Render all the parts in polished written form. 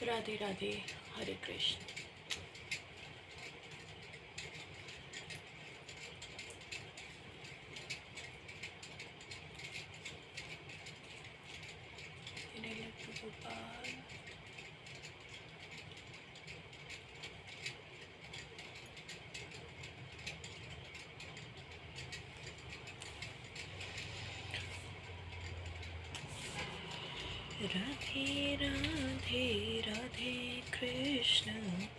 Radhe Radhe, Hare Krishna. Gopal, Radhe Radhe Radhe, Krishna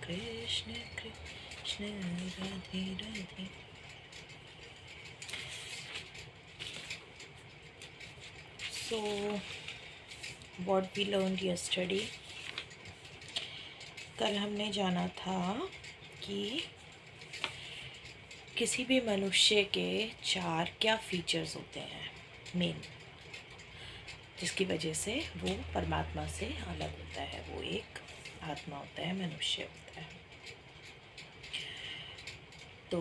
Krishna Krishna, Radhe Radhe. So what we learned yesterday, कल हमने जाना था कि किसी भी मनुष्य के चार क्या फीचर्स होते हैं मेन, जिसकी वजह से वो परमात्मा से अलग होता है। वो एक आत्मा होता है, मनुष्य होता है। तो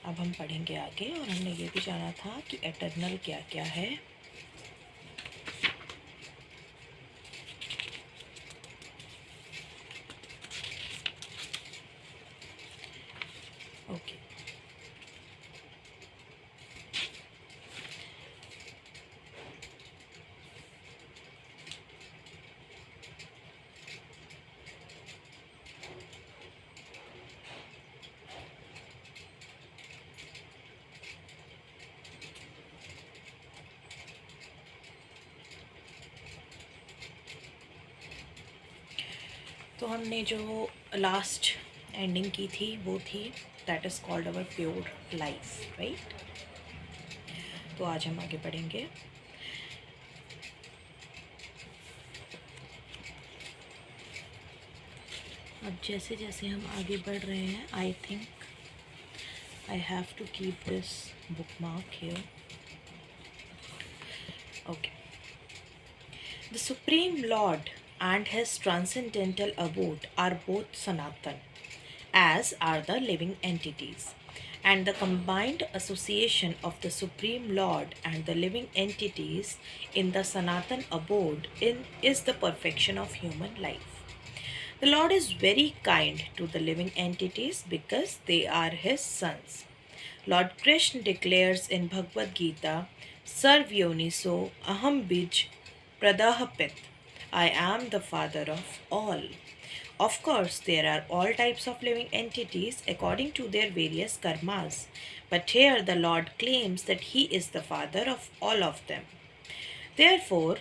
अब हम पढ़ेंगे आगे, और हमने ये भी जाना था कि एटर्नल क्या क्या है। ओके, तो हमने जो लास्ट एंडिंग की थी वो थी that is called our pure life, right. तो आज हम आगे बढ़ेंगे। अब जैसे जैसे हम आगे बढ़ रहे हैं, I think I have to keep this bookmark here. Okay, the supreme lord and his transcendental abode are both Sanatan, as are the living entities. And the combined association of the Supreme Lord and the living entities in the Sanatan abode is the perfection of human life. The Lord is very kind to the living entities because they are his sons. Lord Krishna declares in Bhagavad Gita, Sarv Yoniso Aham Bij Pradahapit, I am the father of all. Of course, there are all types of living entities according to their various karmas, but here the Lord claims that he is the father of all of them. Therefore,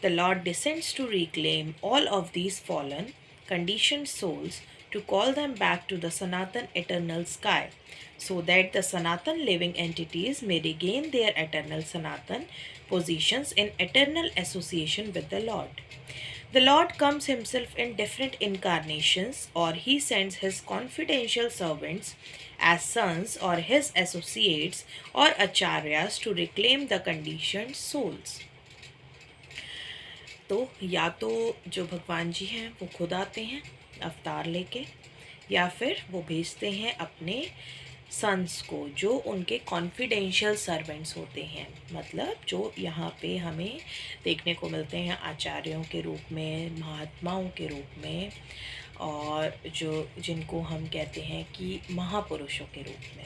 the Lord descends to reclaim all of these fallen, conditioned souls to call them back to the Sanatan eternal sky, so that the Sanatan living entities may regain their eternal Sanatan positions in eternal association with the Lord. The Lord comes himself in different incarnations, or he sends his confidential servants as sons or his associates or acharyas to reclaim the conditioned souls. तो या तो जो भगवान जी हैं वो खुद आते हैं अवतार लेके, या फिर वो भेजते हैं अपने सन्स को जो उनके कॉन्फिडेंशियल सर्वेंट्स होते हैं, मतलब जो यहाँ पे हमें देखने को मिलते हैं आचार्यों के रूप में, महात्माओं के रूप में, और जो जिनको हम कहते हैं कि महापुरुषों के रूप में।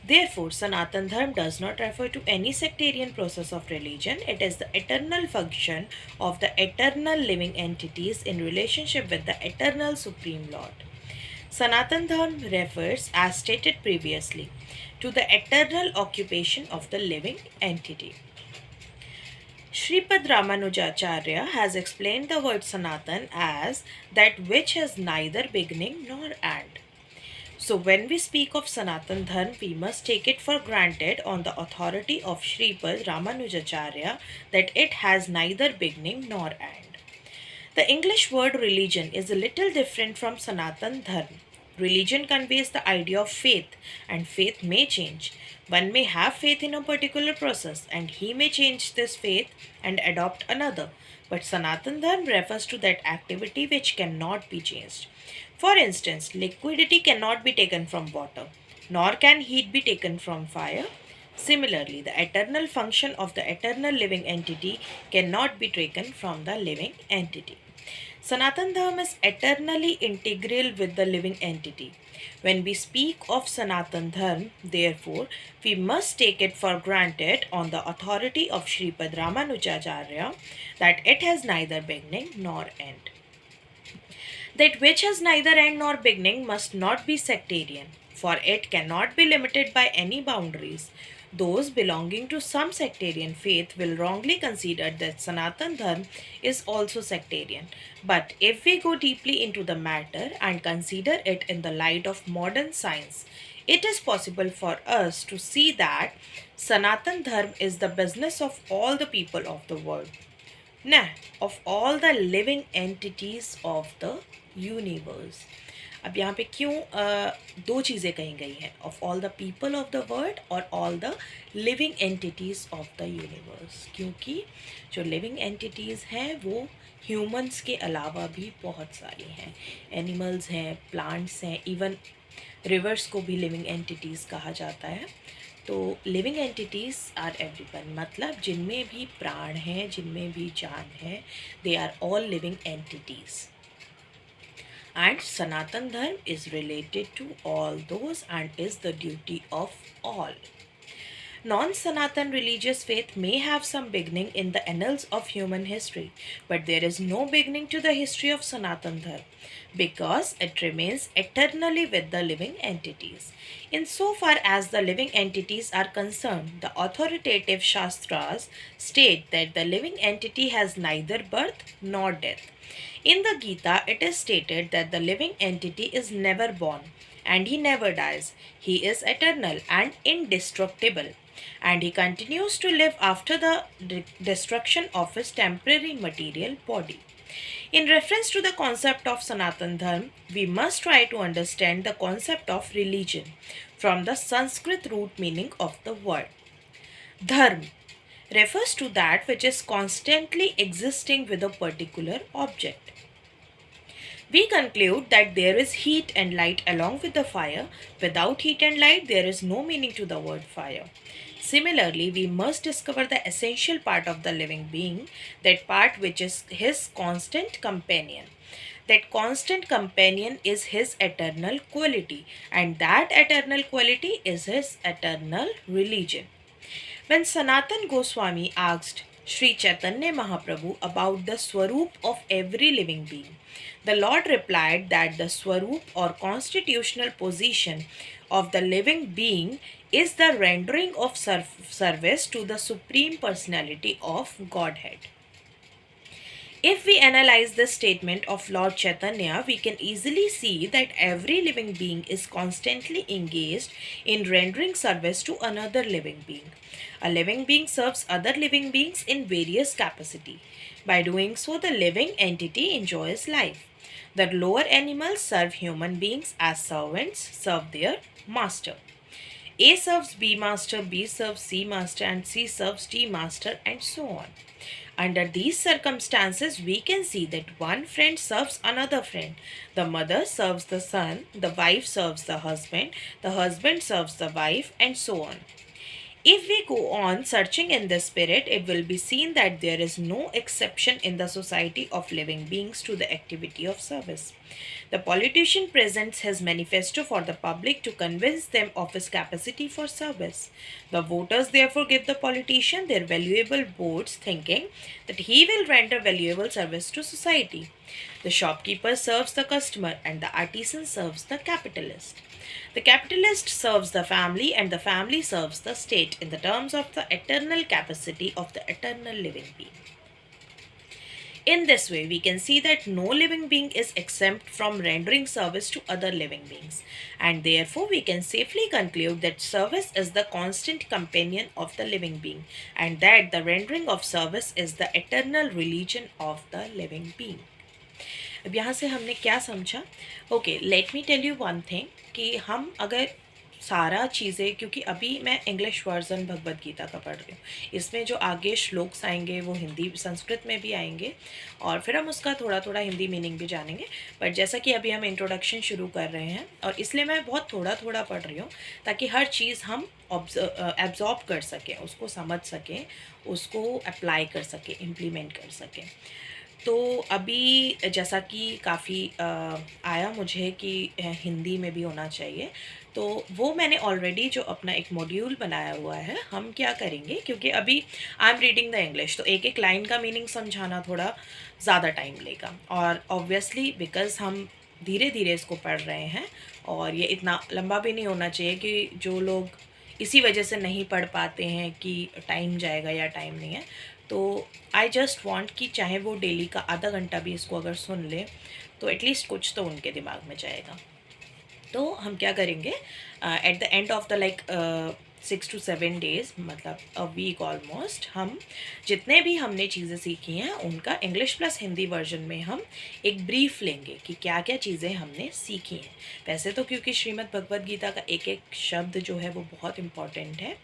Therefore, Sanatan Dharma does not refer to any sectarian process of religion. It is the eternal function of the eternal living entities in relationship with the eternal Supreme Lord. Sanatan Dharma refers, as stated previously, to the eternal occupation of the living entity. Sripad Ramanujacharya has explained the word Sanatan as that which has neither beginning nor end. So when we speak of Sanatan Dharma, we must take it for granted on the authority of Sripad Ramanujacharya that it has neither beginning nor end. The English word religion is a little different from Sanatan Dharma. Religion conveys the idea of faith, and faith may change. One may have faith in a particular process, and he may change this faith and adopt another. But Sanatan Dharma refers to that activity which cannot be changed. For instance, liquidity cannot be taken from water, nor can heat be taken from fire. Similarly, the eternal function of the eternal living entity cannot be taken from the living entity. Sanatan Dharma is eternally integral with the living entity. When we speak of Sanatan Dharma, therefore, we must take it for granted on the authority of Sripad Ramanujacharya that it has neither beginning nor end. That which has neither end nor beginning must not be sectarian, for it cannot be limited by any boundaries. Those belonging to some sectarian faith will wrongly consider that Sanatan Dharma is also sectarian. But if we go deeply into the matter and consider it in the light of modern science, it is possible for us to see that Sanatan Dharma is the business of all the people of the world. Nah, of all the living entities of the universe. अब यहाँ पे क्यों दो चीज़ें कही गई हैं, of all the people of the world और all the living entities of the universe, क्योंकि जो लिविंग एंटिटीज़ हैं वो ह्यूमंस के अलावा भी बहुत सारी हैं. एनिमल्स हैं, प्लांट्स हैं, इवन रिवर्स को भी लिविंग एंटिटीज़ कहा जाता है. तो लिविंग एंटिटीज़ आर एवरीवन, मतलब जिनमें भी प्राण हैं, जिनमें भी जान है, they are all living entities. And Sanatan Dharma is related to all those and is the duty of all. Non-Sanatan religious faith may have some beginning in the annals of human history, but there is no beginning to the history of Sanatan Dharma because it remains eternally with the living entities. Insofar as the living entities are concerned, the authoritative Shastras state that the living entity has neither birth nor death. In the Gita, it is stated that the living entity is never born and he never dies. He is eternal and indestructible, and he continues to live after the destruction of his temporary material body. In reference to the concept of Sanatan Dharma, we must try to understand the concept of religion from the Sanskrit root meaning of the word. Dharma refers to that which is constantly existing with a particular object. We conclude that there is heat and light along with the fire. Without heat and light, there is no meaning to the word fire. Similarly, we must discover the essential part of the living being, that part which is his constant companion. That constant companion is his eternal quality, and that eternal quality is his eternal religion. When Sanatan Goswami asked Sri Chaitanya Mahaprabhu about the Swarup of every living being, the Lord replied that the Swarup or constitutional position of the living being is the rendering of service to the Supreme Personality of Godhead. If we analyze this statement of Lord Chaitanya, we can easily see that every living being is constantly engaged in rendering service to another living being. A living being serves other living beings in various capacity. By doing so, the living entity enjoys life. The lower animals serve human beings as servants, serve their master. A serves B master, B serves C master, and C serves D master, and so on. Under these circumstances, we can see that one friend serves another friend. The mother serves the son, the wife serves the husband serves the wife, and so on. If we go on searching in the spirit, it will be seen that there is no exception in the society of living beings to the activity of service. The politician presents his manifesto for the public to convince them of his capacity for service. The voters therefore give the politician their valuable votes, thinking that he will render valuable service to society. The shopkeeper serves the customer and the artisan serves the capitalist. The capitalist serves the family and the family serves the state in the terms of the eternal capacity of the eternal living being. In this way, we can see that no living being is exempt from rendering service to other living beings, and therefore we can safely conclude that service is the constant companion of the living being, and that the rendering of service is the eternal religion of the living being. अब यहाँ से हमने क्या समझा? Okay, let me tell you one thing कि हम अगर सारा चीज़ें, क्योंकि अभी मैं इंग्लिश वर्जन भगवद गीता का पढ़ रही हूँ, इसमें जो आगे श्लोक्स आएंगे वो हिंदी संस्कृत में भी आएंगे और फिर हम उसका थोड़ा थोड़ा हिंदी मीनिंग भी जानेंगे. बट जैसा कि अभी हम इंट्रोडक्शन शुरू कर रहे हैं और इसलिए मैं बहुत थोड़ा थोड़ा पढ़ रही हूँ ताकि हर चीज़ हम एब्जॉर्ब कर सकें, उसको समझ सकें, उसको अप्लाई कर सकें, इम्प्लीमेंट कर सकें. तो अभी जैसा कि काफ़ी आया मुझे कि हिंदी में भी होना चाहिए, तो वो मैंने ऑलरेडी जो अपना एक मॉड्यूल बनाया हुआ है, हम क्या करेंगे, क्योंकि अभी I am reading the English, तो एक एक लाइन का मीनिंग समझाना थोड़ा ज़्यादा टाइम लेगा, और ऑब्वियसली बिकॉज़ हम धीरे धीरे इसको पढ़ रहे हैं, और ये इतना लंबा भी नहीं होना चाहिए कि जो लोग इसी वजह से नहीं पढ़ पाते हैं कि टाइम जाएगा या टाइम नहीं है। तो आई जस्ट वांट कि चाहे वो डेली का आधा घंटा भी इसको अगर सुन ले, तो एटलीस्ट कुछ तो उनके दिमाग में जाएगा। तो हम क्या करेंगे, eight the end of the like 6 to 7 days, मतलब अ वीक ऑलमोस्ट, हम जितने भी हमने चीज़ें सीखी हैं उनका इंग्लिश प्लस हिंदी वर्जन में हम एक ब्रीफ लेंगे कि क्या क्या चीज़ें हमने सीखी हैं। वैसे तो क्योंकि श्रीमद् भगवद गीता का एक एक शब्द जो है वो बहुत इम्पॉर्टेंट है,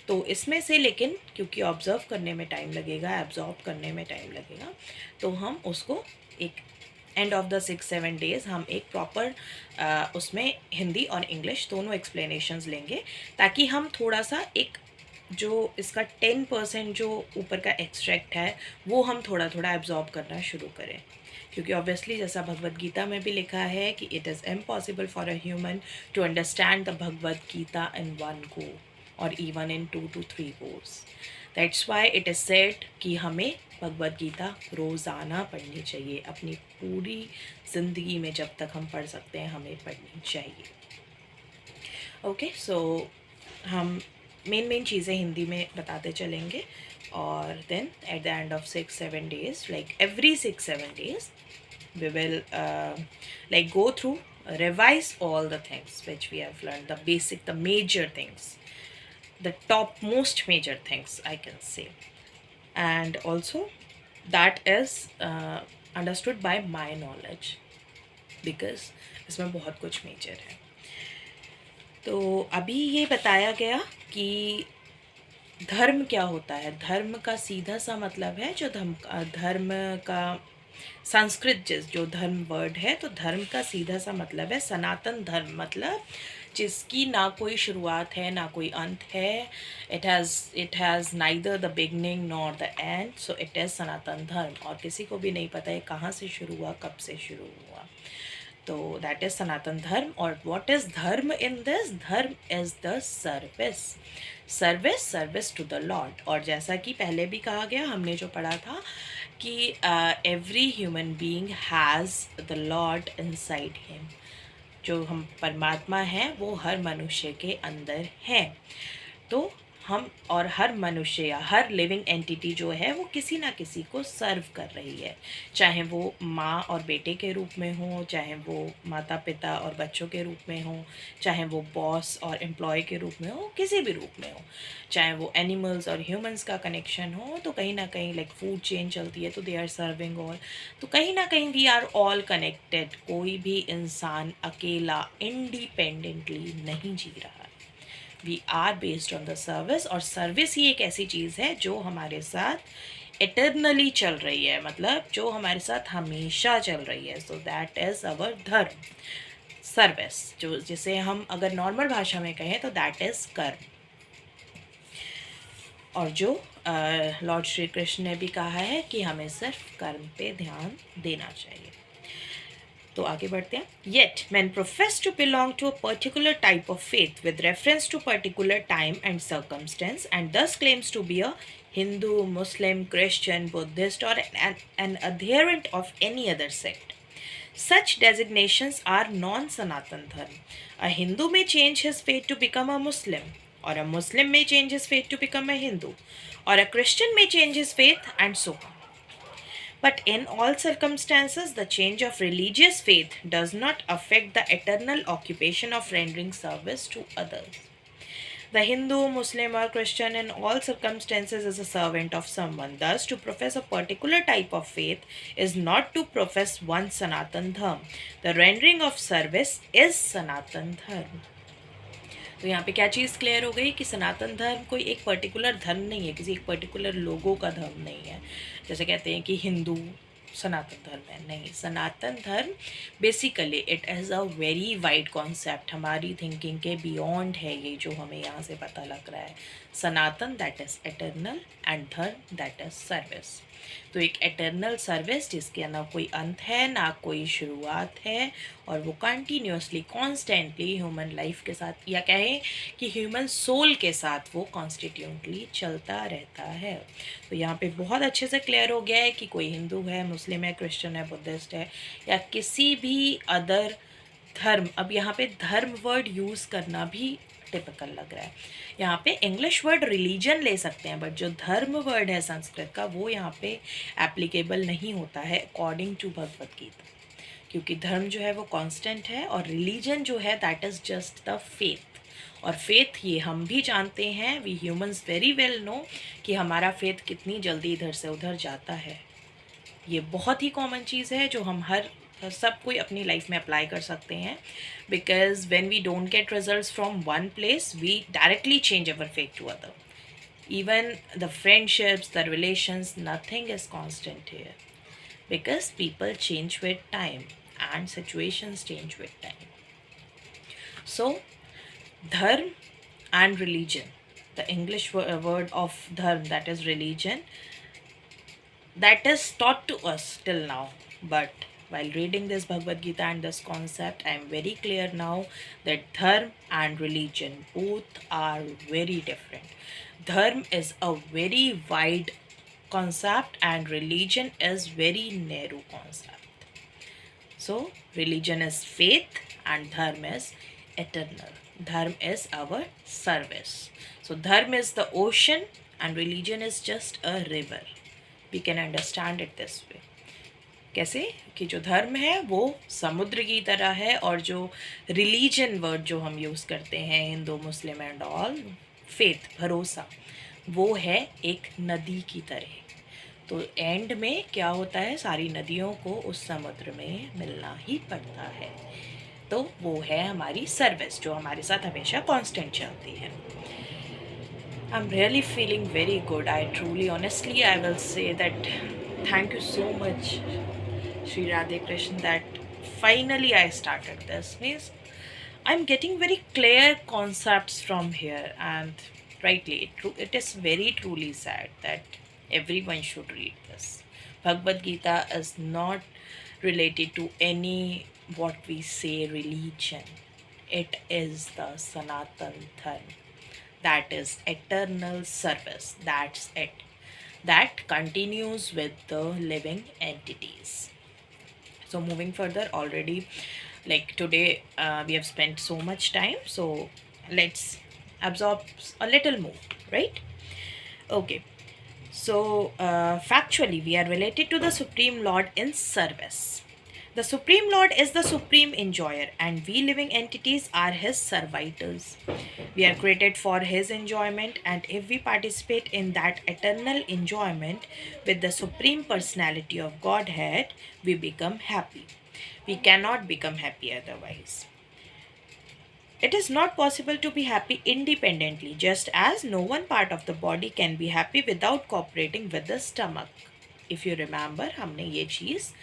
तो इसमें से लेकिन क्योंकि ऑब्ज़र्व करने में टाइम लगेगा, एब्जॉर्ब करने में टाइम लगेगा, तो हम उसको एक एंड ऑफ द 6-7 days हम एक प्रॉपर उसमें हिंदी और इंग्लिश दोनों एक्सप्लेनेशंस लेंगे, ताकि हम थोड़ा सा एक जो इसका 10% जो ऊपर का एक्सट्रैक्ट है वो हम थोड़ा थोड़ा एब्जॉर्ब करना शुरू करें। क्योंकि ऑब्वियसली जैसा भगवद गीता में भी लिखा है कि it is impossible for a human to understand the Bhagavad Gita in one go or even in 2 to 3 goes। That's why it is said कि हमें भगवद गीता रोज़ाना पढ़नी चाहिए, अपनी पूरी ज़िंदगी में जब तक हम पढ़ सकते हैं हमें पढ़नी चाहिए। ओके, सो हम मेन चीज़ें हिंदी में बताते चलेंगे, और then at the end of 6-7 days, like every 6-7 days, we will like go through, revise all the things which we have learned, the basic, the major things, the top most major things I can say, and also that is understood by my knowledge, because इसमें बहुत कुछ major है। तो अभी ये बताया गया कि धर्म क्या होता है। धर्म का सीधा सा मतलब है जो धर्म का संस्कृत जो धर्म वर्ड है, तो धर्म का सीधा सा मतलब है सनातन धर्म, मतलब जिसकी ना कोई शुरुआत है ना कोई अंत है। It has neither the beginning nor the end, so it is Sanatan Dharma, और किसी को भी नहीं पता है कहाँ से शुरू हुआ, कब से शुरू हुआ। तो दैट इज़ सनातन धर्म। और what is dharma in this? Dharma is the service to the lord. और जैसा कि पहले भी कहा गया, हमने जो पढ़ा था कि every human being has the Lord inside him, जो हम परमात्मा हैं वो हर मनुष्य के अंदर हैं। तो हम और हर मनुष्य या हर लिविंग एंटिटी जो है वो किसी ना किसी को सर्व कर रही है, चाहे वो माँ और बेटे के रूप में हो, चाहे वो माता पिता और बच्चों के रूप में हो, चाहे वो बॉस और एम्प्लॉय के रूप में हो, किसी भी रूप में हो, चाहे वो एनिमल्स और ह्यूमंस का कनेक्शन हो, तो कहीं ना कहीं लाइक फूड चेन चलती है तो दे आर सर्विंग ऑल, तो कहीं ना कहीं वी आर ऑल कनेक्टेड। कोई भी इंसान अकेला इंडिपेंडेंटली नहीं जी रहा है, we are based on the service. और सर्विस ही एक ऐसी चीज़ है जो हमारे साथ इटर्नली चल रही है, मतलब जो हमारे साथ हमेशा चल रही है। सो दैट इज़ अवर धर्म, सर्विस, जो जिसे हम अगर नॉर्मल भाषा में कहें तो दैट इज़ कर्म। और जो लॉर्ड श्री कृष्ण ने भी कहा है कि हमें सिर्फ कर्म पे ध्यान देना चाहिए। तो आगे बढ़ते हैं। Yet men profess to belong to a particular type of faith with reference to particular time and circumstance, and thus claims to be a Hindu, Muslim, Christian, Buddhist, or an adherent of any other sect. Such designations are non-Sanatan Dharma. A Hindu may change his faith to become a Muslim, or a Muslim may change his faith to become a Hindu, or a Christian may change his faith, and so on. But in all circumstances, the change of religious faith does not affect the eternal occupation of rendering service to others. The Hindu, Muslim, or Christian in all circumstances is a servant of someone. Thus, to profess a particular type of faith is not to profess one Sanatan Dharma. The rendering of service is Sanatan Dharma. तो यहाँ पे क्या चीज़ clear हो गई कि सनातन धर्म कोई एक पर्टिकुलर धर्म नहीं है, किसी एक पर्टिकुलर लोगों का धर्म नहीं है। जैसे कहते हैं कि हिंदू सनातन धर्म है, नहीं, सनातन धर्म basically it is a very wide concept, हमारी थिंकिंग के बियॉन्ड है ये जो हमें यहाँ से पता लग रहा है। सनातन दैट इज़ एटर्नल एंड धर्म दैट इज़ सर्विस। तो एक एटर्नल सर्विस जिसके ना कोई अंत है ना कोई शुरुआत है, और वो कंटिन्यूसली कॉन्स्टेंटली ह्यूमन लाइफ के साथ, या कहें कि ह्यूमन सोल के साथ वो कॉन्स्टिट्यूटली चलता रहता है। तो यहाँ पे बहुत अच्छे से क्लियर हो गया है कि कोई हिंदू है, मुस्लिम है, क्रिश्चियन है, बुद्धिस्ट है, या किसी भी अदर धर्म। अब यहाँ पे धर्म वर्ड यूज़ करना भी टिपिकल लग रहा है। यहाँ पे इंग्लिश वर्ड रिलीजन ले सकते हैं, बट जो धर्म वर्ड है संस्कृत का वो यहाँ पे एप्लीकेबल नहीं होता है अकॉर्डिंग टू भगवद गीता, क्योंकि धर्म जो है वो कांस्टेंट है और रिलीजन जो है that is just the faith. और फेथ ये हम भी जानते हैं, we humans very well know कि हमारा फेथ कितनी जल्दी इधर से उधर जाता है। ये बहुत ही कॉमन चीज़ है जो हम सब कोई अपनी लाइफ में अप्लाई कर सकते हैं, because when we don't get results from one place we directly change our faith to other. Even the friendships, the relations, nothing is constant here, because people change with time and situations change with time. So dharm and religion, the English word of dharm, that is religion, that is taught to us till now, but while reading this Bhagavad Gita and this concept, I am very clear now that dharm and religion both are very different. Dharm is a very wide concept and religion is very narrow concept. So religion is faith and dharma is eternal. Dharma is our service. So dharma is the ocean and religion is just a river. We can understand it this way. कैसे कि जो धर्म है वो समुद्र की तरह है, और जो रिलीजन वर्ड जो हम यूज़ करते हैं Hindu, Muslim and all, faith, भरोसा, वो है एक नदी की तरह। तो एंड में क्या होता है, सारी नदियों को उस समुद्र में मिलना ही पड़ता है। तो वो है हमारी सर्विस जो हमारे साथ हमेशा कांस्टेंट चलती है। I am really feeling very good. I truly honestly I will say that thank you so much Sri Radhe Krishna that finally I started this. Means I'm getting very clear concepts from here, and rightly it is very truly sad that everyone should read this. Bhagavad Gita is not related to any what we say religion. It is the Sanatan Dharma, that is eternal service. That's it. That continues with the living entities. So moving further, already like today we have spent so much time, so let's absorb a little more, right? Okay, so factually we are related to the Supreme Lord in service. The Supreme Lord is the supreme enjoyer and we living entities are his servitors. We are created for his enjoyment, and if we participate in that eternal enjoyment with the Supreme Personality of Godhead, we become happy. We cannot become happy otherwise. It is not possible to be happy independently, just as no one part of the body can be happy without cooperating with the stomach. If you remember, हमने ये चीज़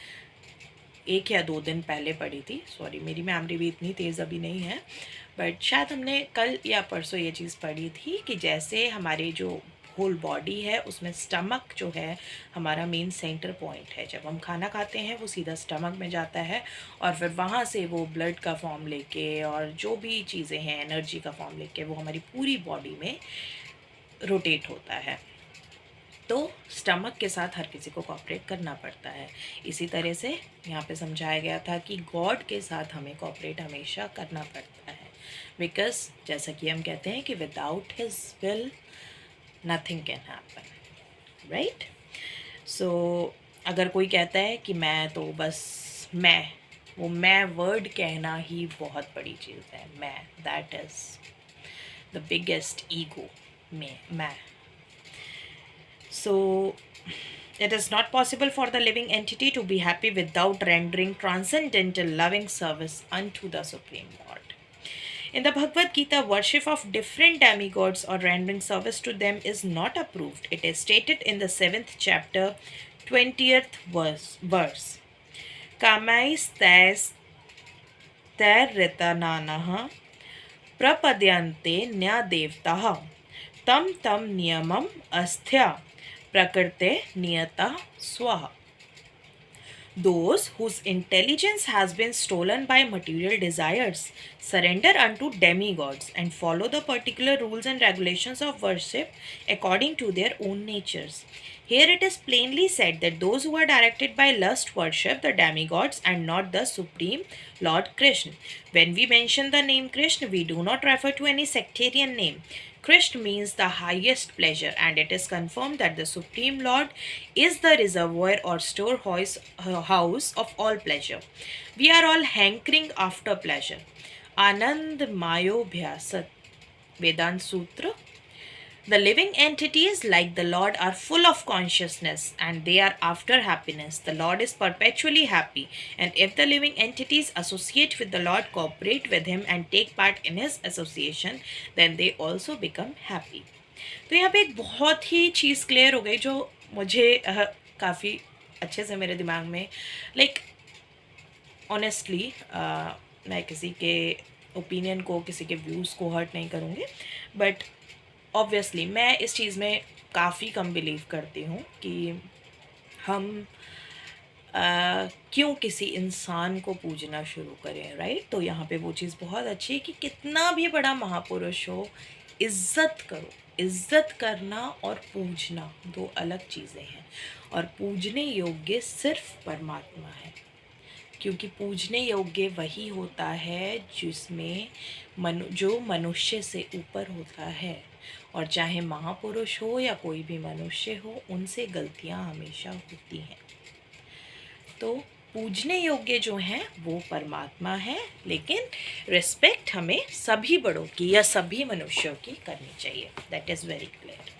1 या 2 दिन पहले पढ़ी थी। Sorry, मेरी memory भी इतनी तेज़ अभी नहीं है, बट शायद हमने कल या परसों ये चीज़ पढ़ी थी कि जैसे हमारे जो होल बॉडी है उसमें स्टमक जो है हमारा मेन सेंटर पॉइंट है। जब हम खाना खाते हैं वो सीधा स्टमक में जाता है, और फिर वहाँ से वो ब्लड का फॉर्म लेके और जो भी चीज़ें हैं एनर्जी का फॉर्म लेके वो हमारी पूरी बॉडी में रोटेट होता है। तो स्टमक के साथ हर किसी को कोऑपरेट करना पड़ता है। इसी तरह से यहाँ पे समझाया गया था कि गॉड के साथ हमें कोऑपरेट हमेशा करना पड़ता है, बिकॉज जैसा कि हम कहते हैं कि without his will nothing can happen, right? So अगर कोई कहता है कि मैं तो बस वो मैं वर्ड कहना ही बहुत बड़ी चीज़ है। मैं, that is the biggest ego, मैं। So it is not possible for the living entity to be happy without rendering transcendental loving service unto the Supreme Lord. In the Bhagavad Gita, worship of different demigods or rendering service to them is not approved. It is stated in the 7th chapter, 20th verse. Kamais tais ritananaha prapadyante nya devtaha tam tam niyamam asthya prakrte niyata swaha. Those whose intelligence has been stolen by material desires surrender unto demigods and follow the particular rules and regulations of worship according to their own natures. Here it is plainly said that those who are directed by lust worship the demigods and not the supreme Lord Krishna. When we mention the name Krishna, we do not refer to any sectarian name. Krishna means the highest pleasure, and it is confirmed that the Supreme Lord is the reservoir or storehouse house of all pleasure. We are all hankering after pleasure. Anand Mayobhyasat Vedant Sutra. The living entities, like the Lord, are full of consciousness and they are after happiness. The Lord is perpetually happy, and if the living entities associate with the Lord, cooperate with Him, and take part in His association, then they also become happy. तो यहाँ पे एक बहुत ही चीज़ clear हो गई जो मुझे काफ़ी अच्छे से मेरे दिमाग में लाइक ऑनेस्टली मैं किसी के ओपिनियन को किसी के व्यूज़ को हर्ट नहीं करूँगी, बट ऑब्वियसली मैं इस चीज़ में काफ़ी कम बिलीव करती हूँ कि हम क्यों किसी इंसान को पूजना शुरू करें, राइट। तो यहाँ पे वो चीज़ बहुत अच्छी है कि कितना भी बड़ा महापुरुष हो, इज़्ज़त करो। इज़्ज़त करना और पूजना दो अलग चीज़ें हैं, और पूजने योग्य सिर्फ परमात्मा है, क्योंकि पूजने योग्य वही होता है जिसमें जो मनुष्य से ऊपर होता है, और चाहे महापुरुष हो या कोई भी मनुष्य हो, उनसे गलतियां हमेशा होती हैं। तो पूजने योग्य जो हैं वो परमात्मा है, लेकिन रिस्पेक्ट हमें सभी बड़ों की या सभी मनुष्यों की करनी चाहिए। That is very clear.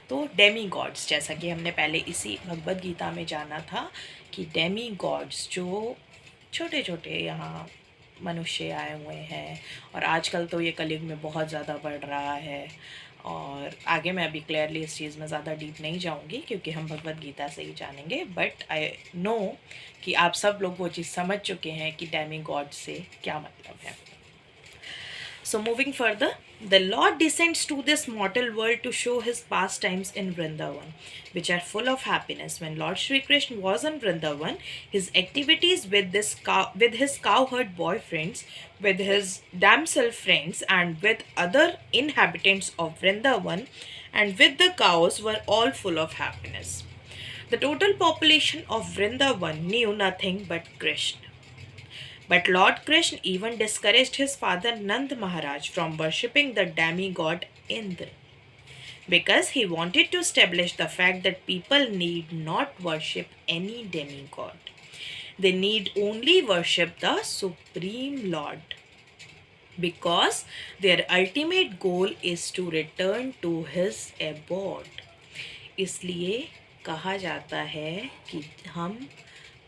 तो डेमी गॉड्स, जैसा कि हमने पहले इसी भगवद गीता में जाना था कि डेमी गॉड्स जो छोटे छोटे यहाँ मनुष्य आए हुए हैं, और आजकल तो ये कलयुग में बहुत ज़्यादा बढ़ रहा है, और आगे मैं अभी क्लियरली इस चीज़ में ज़्यादा डीप नहीं जाऊंगी क्योंकि हम भगवद गीता से ही जानेंगे, बट आई नो कि आप सब लोग वो चीज़ समझ चुके हैं कि डेमी गॉड से क्या मतलब है। So moving further, the Lord descends to this mortal world to show His pastimes in Vrindavan, which are full of happiness. When Lord Shri Krishna was in Vrindavan, His activities with His cowherd boyfriends, with His damsel friends, and with other inhabitants of Vrindavan, and with the cows were all full of happiness. The total population of Vrindavan knew nothing but Krishna. But Lord Krishna even discouraged his father Nand Maharaj from worshipping the demigod Indra, because he wanted to establish the fact that people need not worship any demigod. They need only worship the Supreme Lord, because their ultimate goal is to return to his abode. इसलिए कहा जाता है कि हम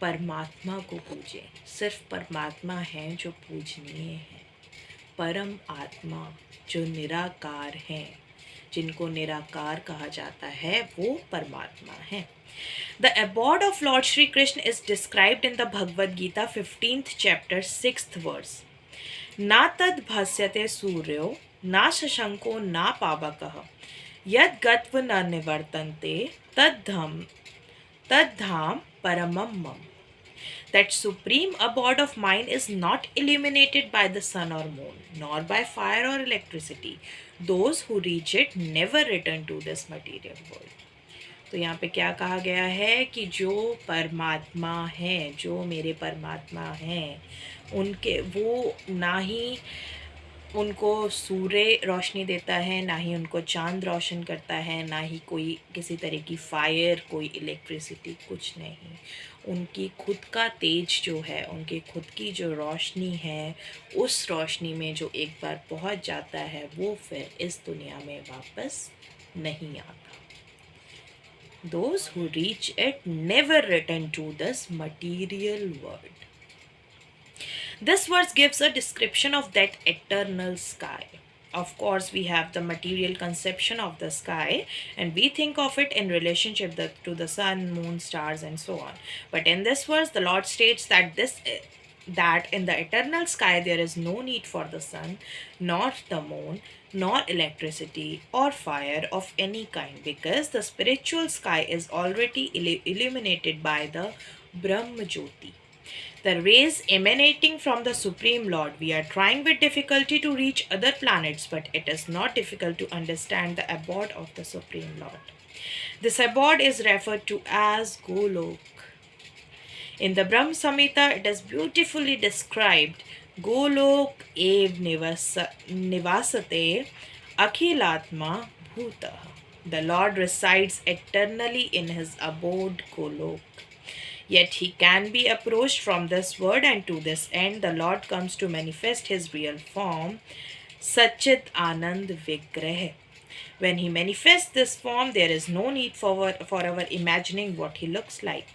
परमात्मा को पूजें। सिर्फ परमात्मा है जो पूजनीय है। परम आत्मा जो निराकार हैं, जिनको निराकार कहा जाता है, वो परमात्मा है। The abode of Lord Shri Krishna is described in the Bhagavad Gita 15th chapter 6th verse. ना तद भास्यते सूर्यो ना शशंको ना पावकः यद गत्व न निवर्तन्ते तद्धाम परमम मम. That supreme abode of mine is not illuminated by the sun or moon, nor by fire or electricity. Those who reach it never return to this material world. तो यहाँ पे क्या कहा गया है कि जो परमात्मा हैं, जो मेरे परमात्मा हैं, उनके वो ना ही उनको सूर्य रोशनी देता है, ना ही उनको चांद रोशन करता है, ना ही कोई किसी तरह की फायर, कोई इलेक्ट्रिसिटी, कुछ नहीं। उनकी खुद का तेज जो है, उनकी खुद की जो रोशनी है, उस रोशनी में जो एक बार पहुंच जाता है, वो फिर इस दुनिया में वापस नहीं आता। Those who reach it never return to this material world. This verse gives a description of that eternal sky. Of course, we have the material conception of the sky, and we think of it in relationship to the sun, moon, stars, and so on. But in this verse, the Lord states that that in the eternal sky there is no need for the sun, nor the moon, nor electricity or fire of any kind, because the spiritual sky is already illuminated by the Brahma Jyoti, the rays emanating from the Supreme Lord. We are trying with difficulty to reach other planets, but it is not difficult to understand the abode of the Supreme Lord. This abode is referred to as Golok. In the Brahm Samhita, it is beautifully described. Golok ev nivasate akhilatma bhuta. The Lord resides eternally in his abode Golok. Yet he can be approached from this word, and to this end the Lord comes to manifest his real form, Satchit Anand Vigrah. When he manifests this form, there is no need for our imagining what he looks like.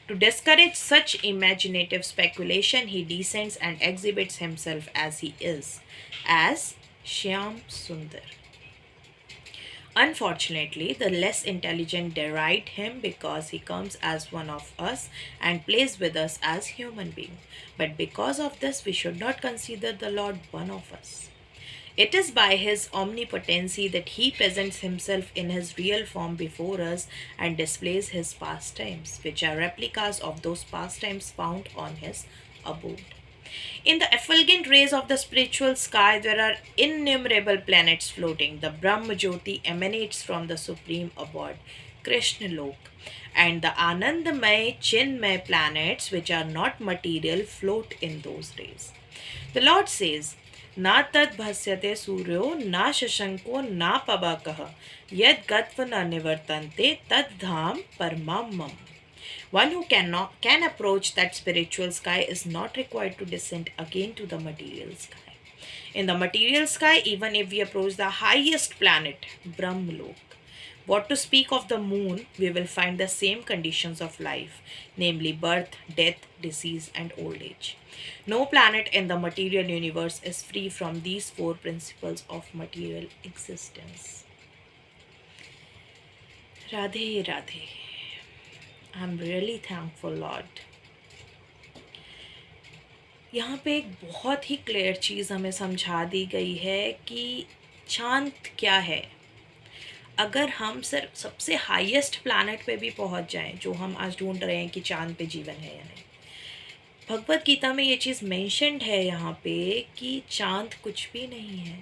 To discourage such imaginative speculation, he descends and exhibits himself as he is, as Shyam Sundar. Unfortunately, the less intelligent deride him because he comes as one of us and plays with us as human being. But because of this, we should not consider the Lord one of us. It is by his omnipotency that he presents himself in his real form before us and displays his pastimes, which are replicas of those pastimes found on his abode. In the effulgent rays of the spiritual sky, there are innumerable planets floating. The Brahma Jyoti emanates from the supreme abode, Krishna Lok, and the Anandamay, Chinmay planets, which are not material, float in those rays. The Lord says, Na tad bhasyate suryo, na shashanko, na pabakah, yad gatva na nivartante, tad dham parmamam. One who can approach that spiritual sky is not required to descend again to the material sky. In the material sky, even if we approach the highest planet, Brahmlok, what to speak of the moon, we will find the same conditions of life, namely birth, death, disease, and old age. No planet in the material universe is free from these four principles of material existence. Radhe Radhe. I'm really thankful, Lord. यहाँ पे एक बहुत ही clear चीज़ हमें समझा दी गई है कि चांद क्या है. अगर हम सिर्फ सबसे हाईएस्ट प्लैनेट पे भी पहुंच जाएं, जो हम आज ढूंढ रहे हैं कि चांद पे जीवन है या नहीं, भगवत गीता में ये चीज़ मेंशन्ड है यहाँ पे कि चांद कुछ भी नहीं है.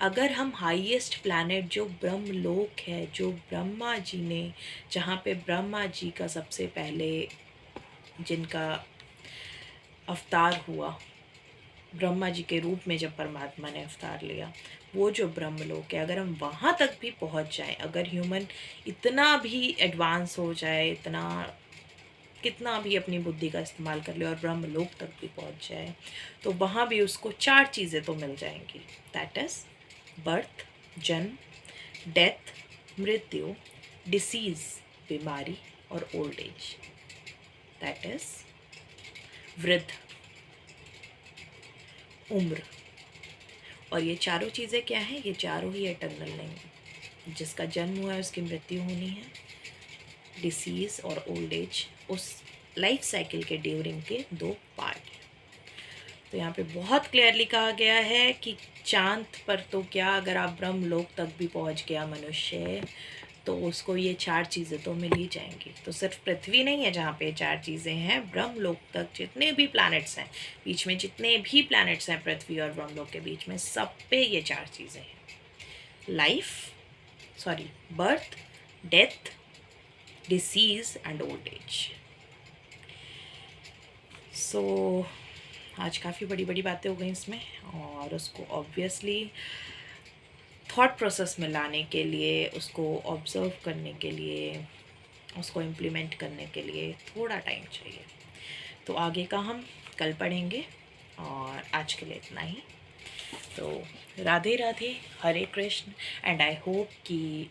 अगर हम हाईएस्ट प्लैनेट जो ब्रह्मलोक है, जो ब्रह्मा जी ने, जहाँ पे ब्रह्मा जी का सबसे पहले जिनका अवतार हुआ, ब्रह्मा जी के रूप में जब परमात्मा ने अवतार लिया, वो जो ब्रह्मलोक है, अगर हम वहाँ तक भी पहुँच जाएं, अगर ह्यूमन इतना भी एडवांस हो जाए, इतना कितना भी अपनी बुद्धि का इस्तेमाल कर ले और ब्रह्मलोक तक भी पहुँच जाए, तो वहाँ भी उसको 4 चीज़ें तो मिल जाएंगी. दैट इज़ बर्थ, जन्म, डेथ, मृत्यु, डिसीज़, बीमारी, और ओल्ड एज. दैट इज़ वृद्ध, उम्र. और ये चारों चीज़ें क्या हैं? ये चारों ही एटर्नल नहीं है. जिसका जन्म हुआ है उसकी मृत्यु होनी है. डिसीज़ और ओल्ड एज उस लाइफ साइकिल के ड्यूरिंग के 2 पार्ट हैं. तो यहाँ पे बहुत क्लियरली कहा गया है कि चांद पर तो क्या, अगर आप ब्रह्मलोक तक भी पहुँच गया मनुष्य, तो उसको ये 4 चीज़ें तो मिल ही जाएंगी. तो सिर्फ पृथ्वी नहीं है जहाँ पे 4 चीज़ें हैं, ब्रह्मलोक तक जितने भी प्लैनेट्स हैं, बीच में जितने भी प्लैनेट्स हैं पृथ्वी और ब्रह्मलोक के बीच में, सब पे ये 4 चीज़ें हैं. Birth, death, disease and old age. So आज काफ़ी बड़ी बड़ी बातें हो गई इसमें, और उसको ऑब्वियसली थॉट प्रोसेस में लाने के लिए, उसको ऑब्ज़र्व करने के लिए, उसको इम्प्लीमेंट करने के लिए थोड़ा टाइम चाहिए. तो आगे का हम कल पढ़ेंगे, और आज के लिए इतना ही. तो राधे राधे, हरे कृष्ण, एंड आई होप कि